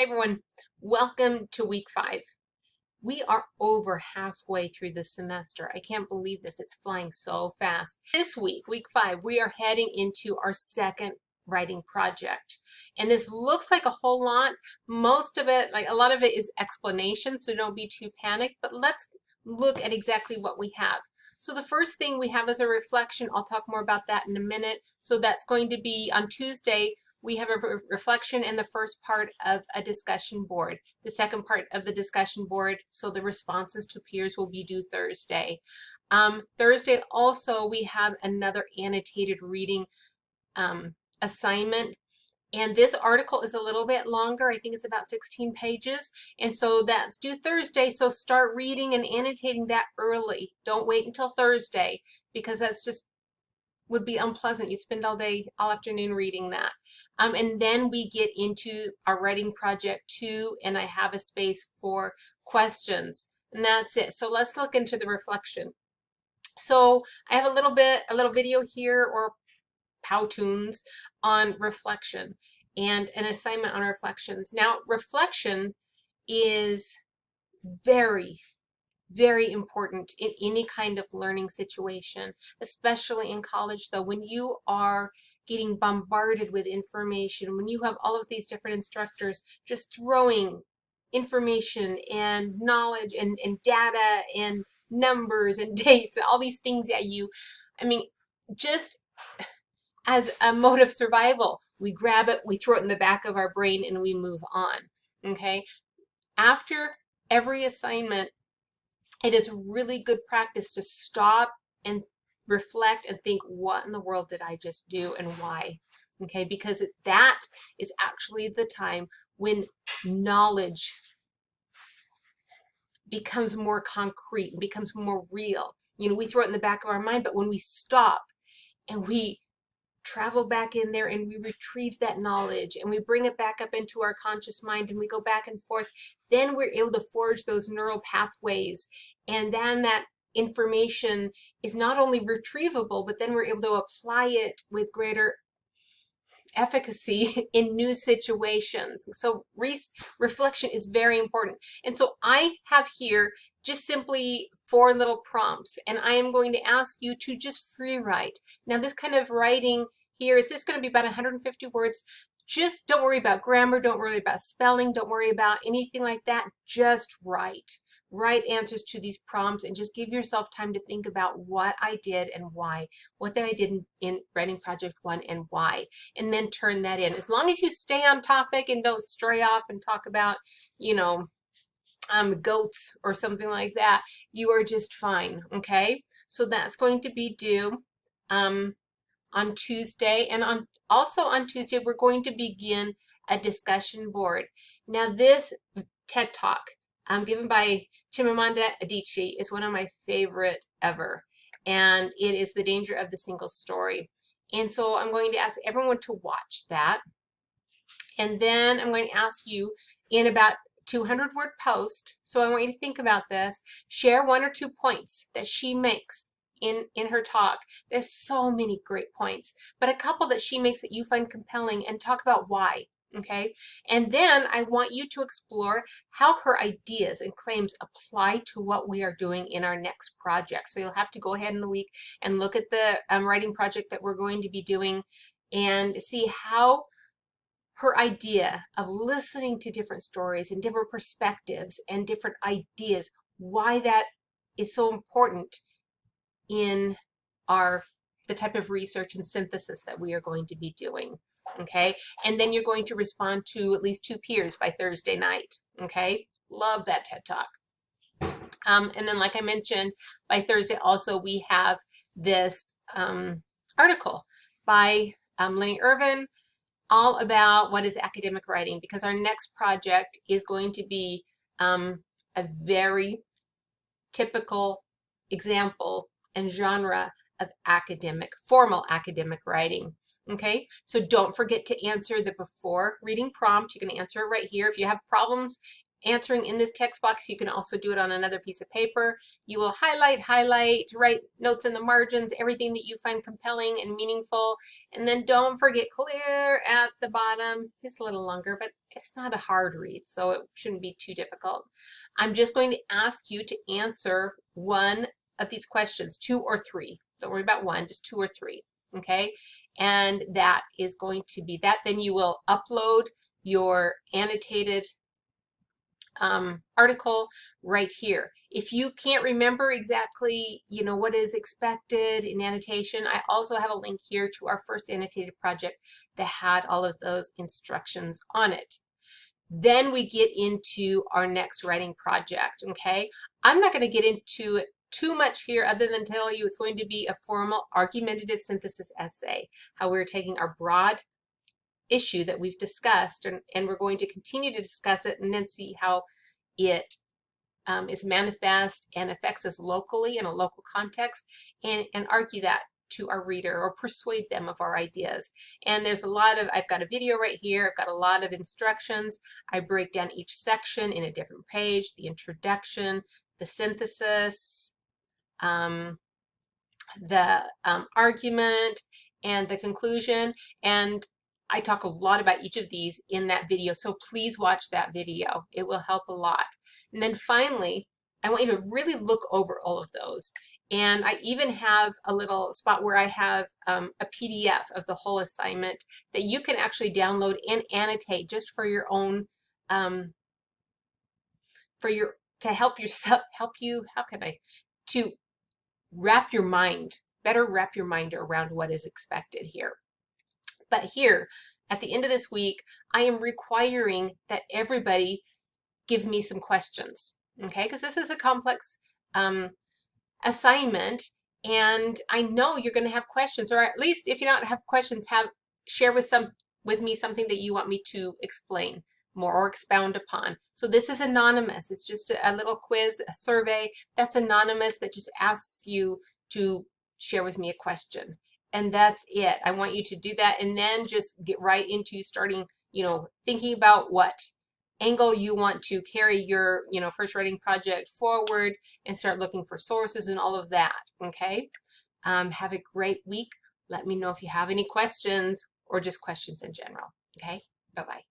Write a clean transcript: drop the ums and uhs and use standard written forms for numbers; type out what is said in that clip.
Hi everyone, welcome to week 5. We are over halfway through the semester. I can't believe this, it's flying so fast. This week, week 5, we are heading into our second writing project. And this looks like a whole lot. Most of it, like a lot of it is explanation, so don't be too panicked, but let's look at exactly what we have. So the first thing we have is a reflection. I'll talk more about that in a minute. So that's going to be on Tuesday. We have a reflection in the first part of a discussion board. The second part of the discussion board, so the responses to peers, will be due Thursday. Thursday also we have another annotated reading assignment. And this article is a little bit longer. I think it's about 16 pages. And so that's due Thursday. So start reading and annotating that early. Don't wait until Thursday, because that's just would be unpleasant. You'd spend all day, all afternoon reading that. And then we get into our writing project 2, and I have a space for questions. And that's it. So let's look into the reflection. So I have a little video here, or Powtoons on reflection and an assignment on reflections. Now, reflection is very important in any kind of learning situation, especially in college, though, when you are getting bombarded with information, when you have all of these different instructors just throwing information and knowledge and data and numbers and dates and all these things at you. I mean, just as a mode of survival, we grab it, we throw it in the back of our brain, and we move on. Okay? After every assignment, it is really good practice to stop and reflect and think, what in the world did I just do and why? Okay, because that is actually the time when knowledge becomes more concrete, becomes more real. You know, we throw it in the back of our mind, but when we stop and we travel back in there and we retrieve that knowledge and we bring it back up into our conscious mind and we go back and forth, then we're able to forge those neural pathways, and then that information is not only retrievable, but then we're able to apply it with greater efficacy in new situations. So reflection is very important. And so I have here just simply 4 little prompts, and I am going to ask you to just free write. Now, this kind of writing here is just going to be about 150 words. Just don't worry about grammar, don't worry about spelling, don't worry about anything like that. Just write. Write answers to these prompts and just give yourself time to think about what I did and why. What did I did in writing project 1 and why? And then turn that in. As long as you stay on topic and don't stray off and talk about, you know, goats or something like that, you are just fine. Okay, so that's going to be due on Tuesday, and also on Tuesday we're going to begin a discussion board. Now, this TED Talk given by Chimamanda Adichie is one of my favorite ever, and it is The Danger of the Single Story. And so I'm going to ask everyone to watch that, and then I'm going to ask you in about 200-word post. So I want you to think about this. Share 1 or 2 points that she makes in her talk. There's so many great points, but a couple that she makes that you find compelling, and talk about why. Okay, and then I want you to explore how her ideas and claims apply to what we are doing in our next project. So you'll have to go ahead in the week and look at the writing project that we're going to be doing and see how her idea of listening to different stories and different perspectives and different ideas, why that is so important in the type of research and synthesis that we are going to be doing. Okay, and then you're going to respond to at least 2 peers by Thursday night. Okay, love that TED Talk. And then, like I mentioned, by Thursday also we have this article by Lenny Irvin, all about what is academic writing, because our next project is going to be a very typical example and genre of formal academic writing. Okay, so don't forget to answer the before reading prompt. You can answer it right here. If you have problems answering in this text box. You can also do it on another piece of paper. You will highlight, write notes in the margins, everything that you find compelling and meaningful. And then don't forget clear at the bottom. It's a little longer, but it's not a hard read, so it shouldn't be too difficult. I'm just going to ask you to answer one of these questions, 2 or 3. Don't worry about one, just 2 or 3, okay? And that is going to be that. Then you will upload your annotated article right here. If you can't remember exactly, you know, what is expected in annotation, I also have a link here to our first annotated project that had all of those instructions on it. Then we get into our next writing project, okay? I'm not going to get into it too much here other than tell you it's going to be a formal argumentative synthesis essay, how we're taking our broad issue that we've discussed and we're going to continue to discuss it and then see how it is manifest and affects us locally in a local context and argue that to our reader or persuade them of our ideas. And there's a lot of, I've got a video right here, I've got a lot of instructions. I break down each section in a different page, the introduction, the synthesis, the argument, and the conclusion. And I talk a lot about each of these in that video, so please watch that video. It will help a lot. And then finally, I want you to really look over all of those. And I even have a little spot where I have a PDF of the whole assignment that you can actually download and annotate just for your own, to help yourself, to wrap your mind, better wrap your mind around what is expected here. But here, at the end of this week, I am requiring that everybody give me some questions, okay? Because this is a complex assignment, and I know you're going to have questions, or at least if you don't have questions, share with me something that you want me to explain more or expound upon. So this is anonymous. It's just a little quiz, a survey that's anonymous that just asks you to share with me a question. And that's it. I want you to do that and then just get right into starting, you know, thinking about what angle you want to carry your, you know, first writing project forward and start looking for sources and all of that, okay? Have a great week. Let me know if you have any questions or just questions in general, okay? Bye-bye.